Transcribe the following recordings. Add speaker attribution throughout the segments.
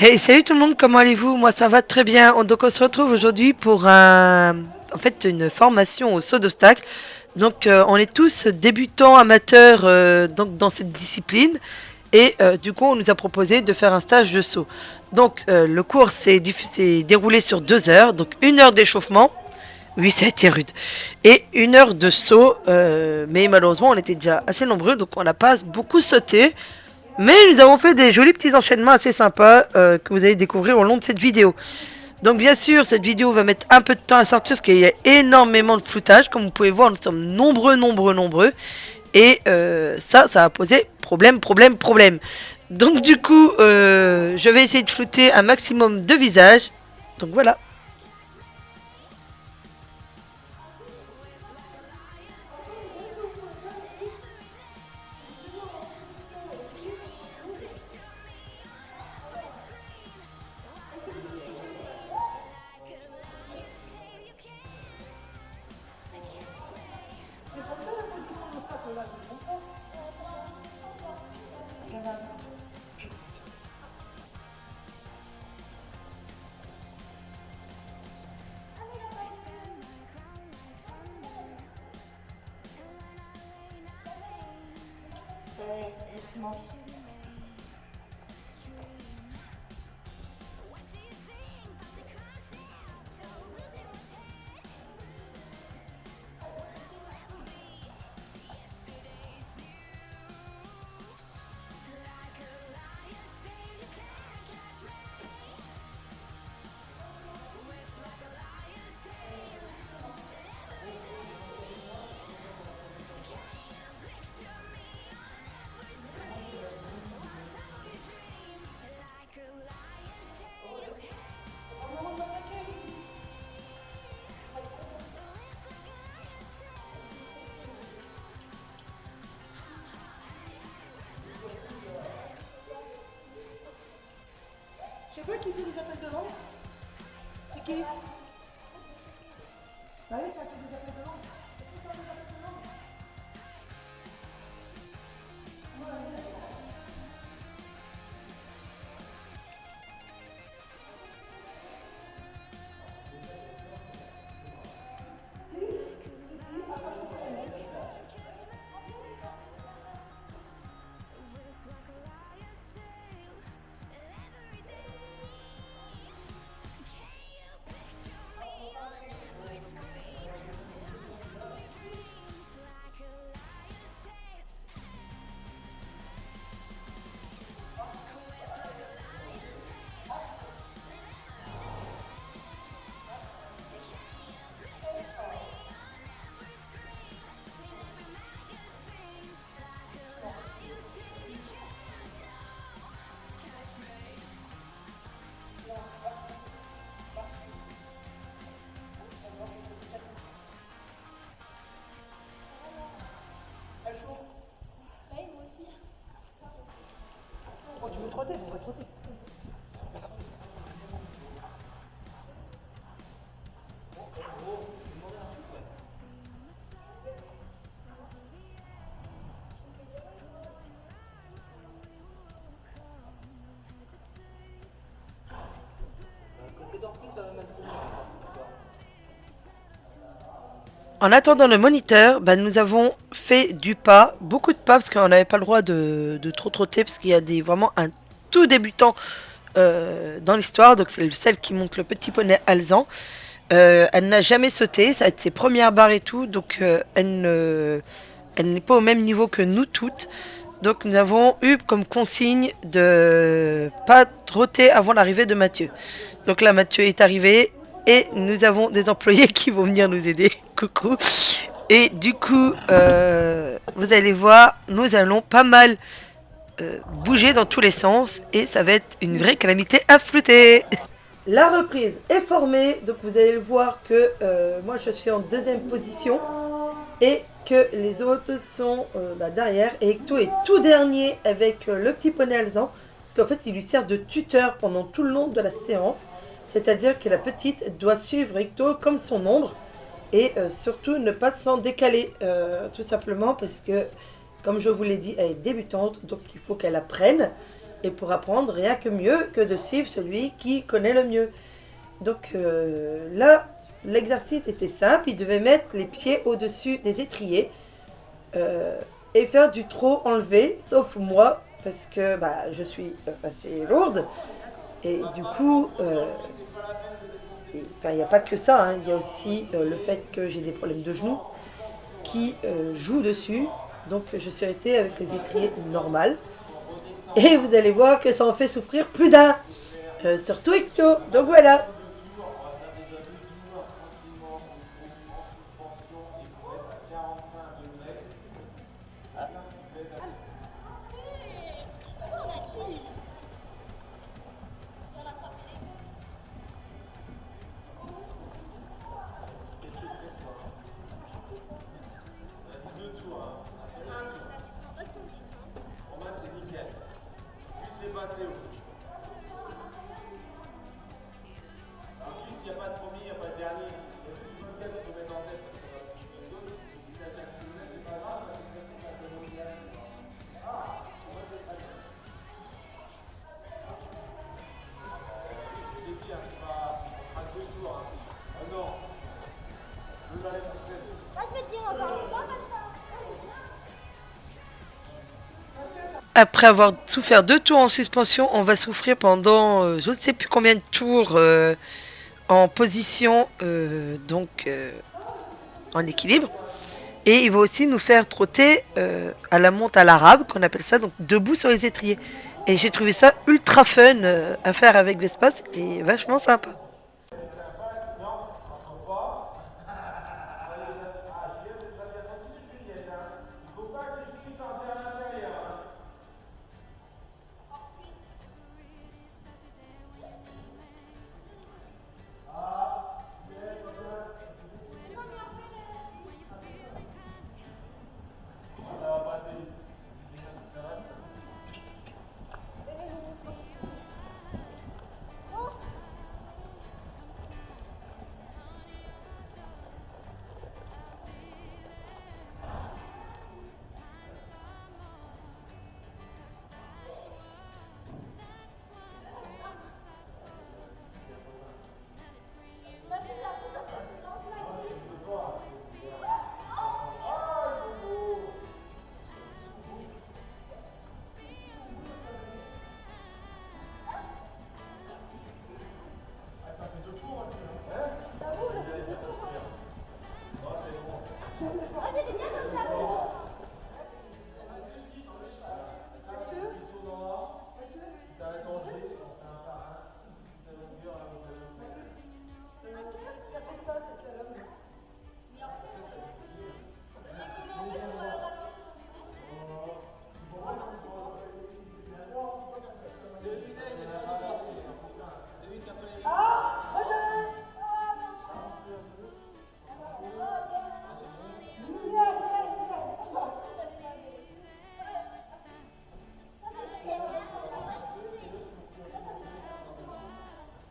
Speaker 1: Hey, salut tout le monde, comment allez-vous? Moi ça va très bien. Donc on se retrouve aujourd'hui pour une formation au saut d'obstacle. Donc on est tous débutants, amateurs donc, dans cette discipline. Et du coup on nous a proposé de faire un stage de saut. Donc le cours s'est déroulé sur 2 heures. Donc 1 heure d'échauffement. Oui, ça a été rude. Et 1 heure de saut. Mais malheureusement on était déjà assez nombreux. Donc on n'a pas beaucoup sauté. Mais nous avons fait des jolis petits enchaînements assez sympas que vous allez découvrir au long de cette vidéo. Donc bien sûr, cette vidéo va mettre un peu de temps à sortir parce qu'il y a énormément de floutage. Comme vous pouvez voir, nous sommes nombreux, nombreux, nombreux. Et ça va poser problème, problème, problème. Donc du coup, je vais essayer de flouter un maximum de visages. Donc voilà.
Speaker 2: Je sais pas qui fait des appels de langue. C'est qui? Bah oui, ça fait des appels de langue. C'est qui fait des appels de langue? Elle chauffe. Oui, moi aussi. Oh, tu veux trotter? On va trotter.
Speaker 1: En attendant le moniteur, bah, nous avons fait du pas, beaucoup de pas parce qu'on n'avait pas le droit de trop trotter parce qu'il y a vraiment un tout débutant dans l'histoire. Donc c'est celle qui monte le petit poney alezan. Elle n'a jamais sauté, ça va être ses premières barres et tout, donc elle n'est pas au même niveau que nous toutes. Donc nous avons eu comme consigne de pas trotter avant l'arrivée de Mathieu. Donc là Mathieu est arrivé et nous avons des employés qui vont venir nous aider. Coucou. Et du coup, vous allez voir, nous allons pas mal bouger dans tous les sens et ça va être une vraie calamité à flouter. La reprise est formée, donc vous allez le voir que moi je suis en deuxième position et que les autres sont derrière. Et Hecto est tout dernier avec le petit poney alezan, parce qu'en fait il lui sert de tuteur pendant tout le long de la séance. C'est-à-dire que la petite doit suivre Hecto comme son ombre et surtout ne pas s'en décaler, tout simplement parce que, comme je vous l'ai dit, elle est débutante, donc il faut qu'elle apprenne. et pour apprendre rien que mieux que de suivre celui qui connaît le mieux. Donc là, l'exercice était simple, il devait mettre les pieds au-dessus des étriers et faire du trot enlevé, sauf moi, parce que bah, je suis assez lourde, et du coup, il n'y a pas que ça, hein, il y a aussi le fait que j'ai des problèmes de genoux qui jouent dessus, donc je suis restée avec les étriers normales, et vous allez voir que ça en fait souffrir plus d'un, surtout Ecto, donc voilà. Après avoir souffert 2 tours en suspension, on va souffrir pendant je ne sais plus combien de tours en position, en équilibre. Et il va aussi nous faire trotter à la monte à l'arabe, qu'on appelle ça, donc debout sur les étriers. Et j'ai trouvé ça ultra fun à faire avec Vespa, c'était vachement sympa.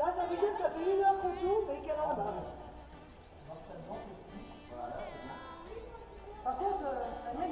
Speaker 2: Ça veut dire que tu as fait une heure retour, mais qu'elle est en bas. Par contre, Agnès,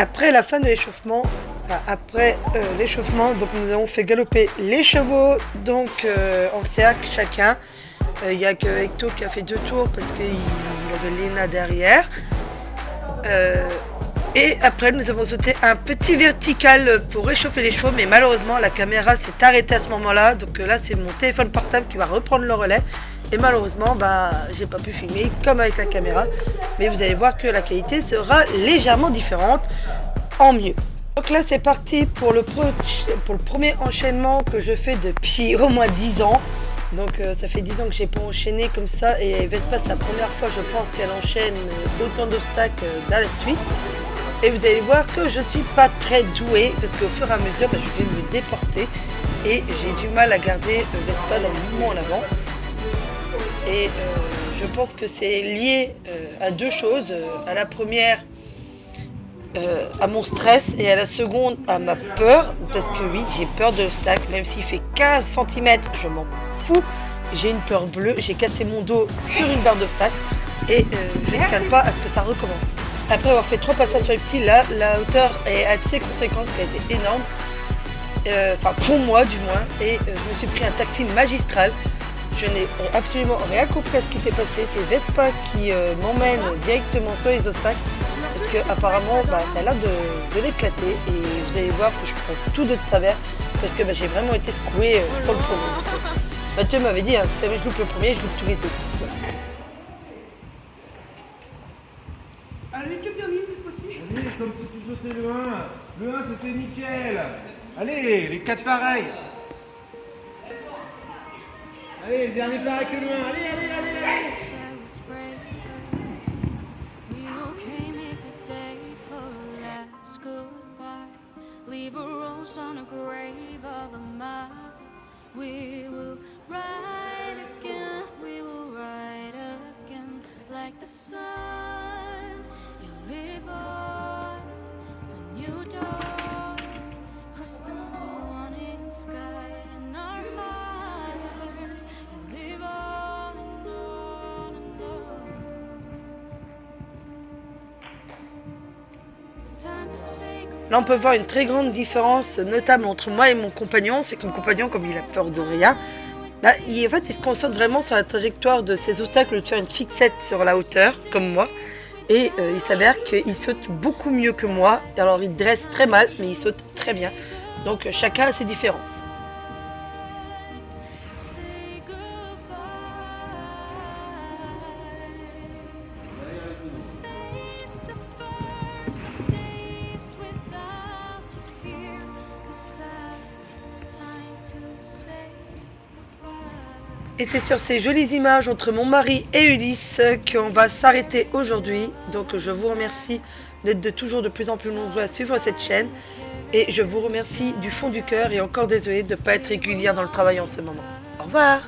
Speaker 1: après la fin de l'échauffement, enfin, après l'échauffement, donc nous avons fait galoper les chevaux, donc en cercle chacun. Il n'y a que Hecto qui a fait 2 tours parce qu'il avait Lena derrière. Et après, nous avons sauté un petit vertical pour réchauffer les chevaux, mais malheureusement, la caméra s'est arrêtée à ce moment-là. Donc là, c'est mon téléphone portable qui va reprendre le relais. Et malheureusement, j'ai pas pu filmer comme avec la caméra. Mais vous allez voir que la qualité sera légèrement différente, en mieux. Donc là, c'est parti pour le premier enchaînement que je fais depuis au moins 10 ans. Donc ça fait 10 ans que j'ai pas enchaîné comme ça. Et Vespa, c'est la première fois, je pense, qu'elle enchaîne autant d'obstacles dans la suite. Et vous allez voir que je suis pas très douée parce qu'au fur et à mesure, je vais me déporter et j'ai du mal à garder Vespa dans le mouvement en avant. Et je pense que c'est lié à 2 choses. À la première, à mon stress et à la seconde, à ma peur. Parce que oui, j'ai peur de l'obstacle, même s'il fait 15 cm, je m'en fous. J'ai une peur bleue, j'ai cassé mon dos sur une barre d'obstacle et je ne tiens pas à ce que ça recommence. Après avoir fait 3 passages sur les petits, là, la hauteur est assez conséquente, ce qui a été énorme. Enfin, pour moi du moins. Et je me suis pris un taxi magistral. Je n'ai absolument rien compris à ce qui s'est passé. C'est Vespa qui m'emmène directement sur les obstacles. Parce que apparemment, ça a l'air de l'éclater. Et vous allez voir que je prends tout de travers. Parce que j'ai vraiment été secouée sur le premier. Mathieu m'avait dit, si jamais je loupe le premier, je loupe tous les autres.
Speaker 2: Allez, que bien vite, cette fois-ci.
Speaker 3: Allez, comme si tu sautais le 1. Le 1, c'était nickel. Allez, les 4 pareils. Allez, le dernier pareil que le 1. Allez, allez, allez, allez.
Speaker 4: Leave a rose on a grave of a mother. We will ride again, we will ride again. Like the sun, you live on when you dawn. Cross the morning sky in our hearts. You live on and on and on. It's time to say goodbye.
Speaker 1: Là, on peut voir une très grande différence notable entre moi et mon compagnon. C'est que mon compagnon, comme il a peur de rien, il se concentre vraiment sur la trajectoire de ses obstacles, de faire une fixette sur la hauteur, comme moi. Et il s'avère qu'il saute beaucoup mieux que moi. Alors, il dresse très mal, mais il saute très bien. Donc, chacun a ses différences. Et c'est sur ces jolies images entre mon mari et Ulysse qu'on va s'arrêter aujourd'hui. Donc je vous remercie d'être toujours de plus en plus nombreux à suivre cette chaîne. Et je vous remercie du fond du cœur et encore désolée de ne pas être régulière dans le travail en ce moment. Au revoir!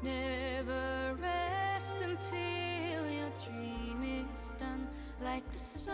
Speaker 4: Never rest until your dream is done, like the sun.